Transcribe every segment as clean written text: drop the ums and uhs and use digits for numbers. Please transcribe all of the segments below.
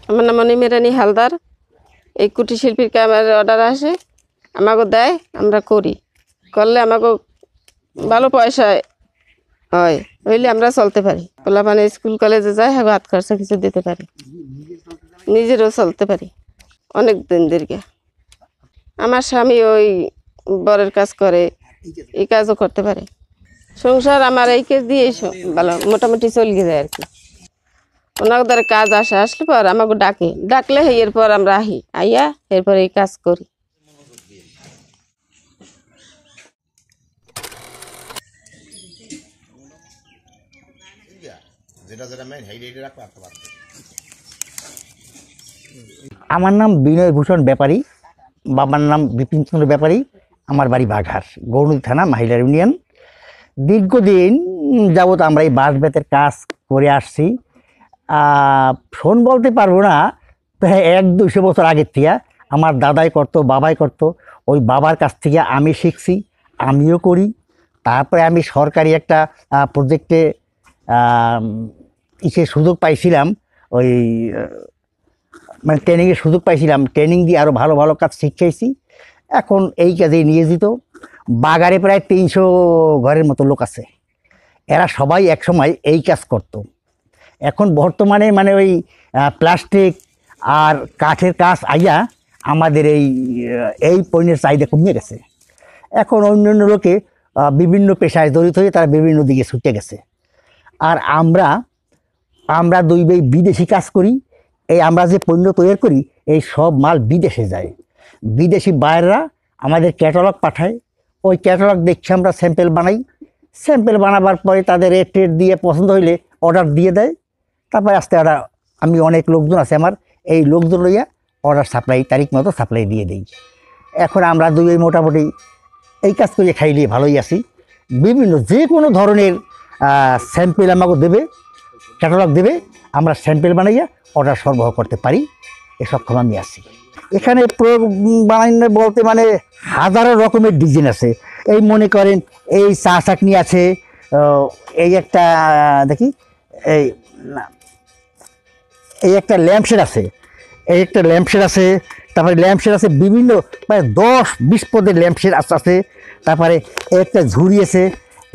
আমার নাম মনিমা রানী হালদার। এই কুটির শিল্পীর কামের অর্ডার আসে, আমাকে দেয়, আমরা করি। করলে আমাকে ভালো পয়সা হয়, হইলে আমরা চলতে পারি। পোলাপানে স্কুল কলেজে যায়, হাত খরচা কিছু দিতে পারি, নিজেরও চলতে পারি অনেক দিন দীর্ঘ। আমার স্বামী ওই বরের কাজ করে, এই কাজও করতে পারে। সংসার আমার এই কাজ দিয়ে ভালো মোটামুটি চলিয়ে যায় আর কি। ওনাদের কাজ আসলে পর আমাকে ডাকলে এরপর আমরা আইয়া এরপর এই কাজ করি। আমার নাম বিনয় ভূষণ ব্যাপারী, বাবার নাম বিপিন চন্দ্র ব্যাপারী। আমার বাড়ি বাঘার, গৌরনদী থানা, মাহিলা ইউনিয়ন। দীর্ঘদিন যাবৎ আমরা এই বাঁশ বেতের কাজ করে আসছি। ফোন বলতে পারবো না, প্রায় 100-200 বছর আগের থেকে আমার দাদাই করতো, বাবাই করতো। ওই বাবার কাছ থেকে আমি শিখছি, আমিও করি। তারপরে আমি সরকারি একটা প্রজেক্টে সুযোগ পাইছিলাম, ওই মানে ট্রেনিংয়ের সুযোগ পাইছিলাম। ট্রেনিং দিয়ে আরও ভালো ভালো কাজ শিখেছি। এখন এই কাজে নিয়োজিত। বাগারে প্রায় 300 ঘরের মতো লোক আছে। এরা সবাই একসময় এই কাজ করত। এখন বর্তমানে মানে ওই প্লাস্টিক আর কাঠের কাজ আইয়া আমাদের এই পণ্যের চাহিদা কমে গেছে। এখন অন্যান্য লোকে বিভিন্ন পেশায় জড়িত হয়ে তারা বিভিন্ন দিকে ছুটে গেছে। আর আমরা দুই ভাই বিদেশি কাজ করি। এই আমরা যে পণ্য তৈরি করি, এই সব মাল বিদেশে যায়। বিদেশি বাইরেরা আমাদের ক্যাটালগ পাঠায়। ওই ক্যাটালগ দেখে আমরা স্যাম্পেল বানাই। স্যাম্পেল বানাবার পরে তাদের রেট দিয়ে পছন্দ হইলে অর্ডার দিয়ে দেয়। তারপরে আস্তে আমি অনেক লোকজন আছে আমার, এই লোকজন লইয়া অর্ডার সাপ্লাই তারিখ মতো সাপ্লাই দিয়ে দিই। এখন আমরা দুই মোটামুটি এই কাজ করিয়ে খাইলে ভালোই আছি। বিভিন্ন যে কোনো ধরনের স্যাম্পেল আমাকে দেবে, ক্যাটালগ দেবে, আমরা স্যাম্পেল বানাইয়া অর্ডার সরবরাহ করতে পারি। এ সক্ষম আমি আছি। এখানে প্রয়োগ বানানো বলতে মানে হাজারো রকমের ডিজাইন আছে। এই মনে করেন এই চা চাকনি আছে, এই একটা দেখি এই একটা ল্যাম্পশেড আছে, তারপরে ল্যাম্পশেড আছে বিভিন্ন প্রায় 10-20 পদের ল্যাম্পশেড আছে। তারপরে একটা ঝুড়ি আছে,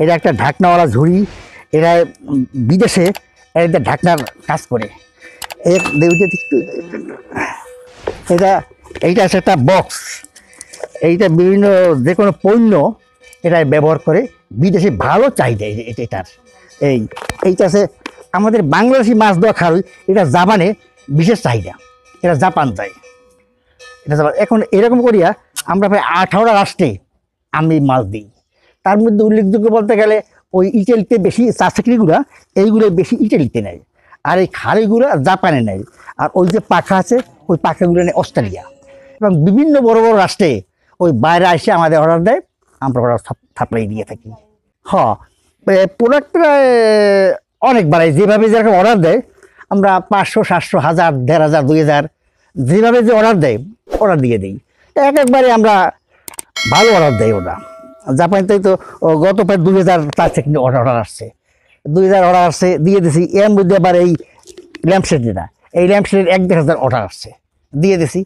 এটা একটা ঢাকনাওয়ালা ঝুড়ি। এরা বিদেশে এটা ঢাকনার কাজ করে। এইটা আছে একটা বক্স। এইটা বিভিন্ন যে কোনো পণ্য এটা ব্যবহার করে, বিদেশে ভালো চাহিদা এটার। এইটা আছে আমাদের বাংলাদেশি মাছ দেওয়া খারুই, এটা জাপানে বিশেষ চাহিদা, এটা জাপান যায়। এখন এরকম করিয়া আমরা প্রায় 18 রাষ্ট্রে আমি মাছ দিই। তার মধ্যে উল্লেখযোগ্য বলতে গেলে ওই ইটালিতে বেশি চা চাকরিগুলা, এইগুলো বেশি ইটালিতে নেয়। আর এই খাড়িগুলো জাপানে নেয়। আর ওই যে পাখা আছে, ওই পাখাগুলো নেয় অস্ট্রেলিয়া। এবং বিভিন্ন বড় বড় রাষ্ট্রে ওই বাইরে এসে আমাদের অর্ডার দেয়, আমরা অর্ডার সাপ্লাই দিয়ে থাকি। প্রোডাক্টটা অনেক বাড়াই, যেভাবে যেরকম অর্ডার দেয় আমরা 500, 700, 1000, 1500, 2000 যেভাবে যে অর্ডার দেয় অর্ডার দিয়ে দিই। একবারে আমরা ভালো অর্ডার দেয়। ওরা জাপানিতে তো গত প্রায় 2000 তার থেকে অর্ডার আসছে, 2000 অর্ডার আসছে, দিয়ে দিছি। এর মধ্যে আবার এই ল্যাম্পশেড যেটা, এই ল্যাম্পশেডের 1-1,000 অর্ডার আসছে, দিয়ে দিছি।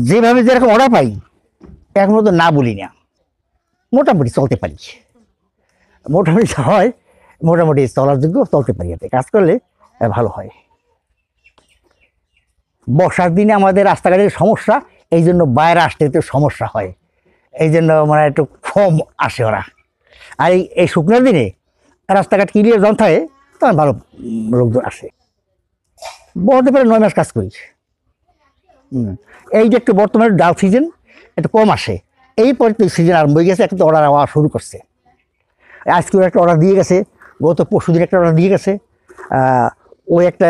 যেভাবে যেরকম অর্ডার পাই এখন তো না বলি না, মোটামুটি চলতে পারি। মোটামুটি হয়, মোটামুটি চলার যোগ্য, চলতে পারি। এতে কাজ করলে ভালো হয়। বর্ষার দিনে আমাদের রাস্তাঘাটের সমস্যা, এই জন্য বাইরে আসতে একটু সমস্যা হয়, এই জন্য মানে একটু কম আসে ওরা। আর এই শুকনোর দিনে রাস্তাঘাট ক্লিয়ার যখন থাকে তখন ভালো লোকজন আসে। বলতে পারে 9 মাস কাজ করি। এই যে একটু বর্তমানে ডাল সিজন একটু কম আসে, এই পরে তো সিজন আরম্ভ হয়ে গেছে, একটা অর্ডার আওয়া শুরু করছে। আজকে একটা অর্ডার দিয়ে গেছে, গত পরশুদিন একটা অর্ডার দিয়ে গেছে। ওই একটা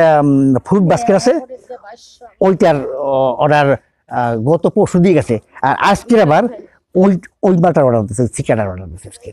ফ্রুট বাস্কেট আছে, ওইটার অর্ডার গত পরশু দিয়ে গেছে। আর আজকের আবার ওই মালটার অর্ডার দিচ্ছে, চিকেনের অর্ডার দিচ্ছে আজকে।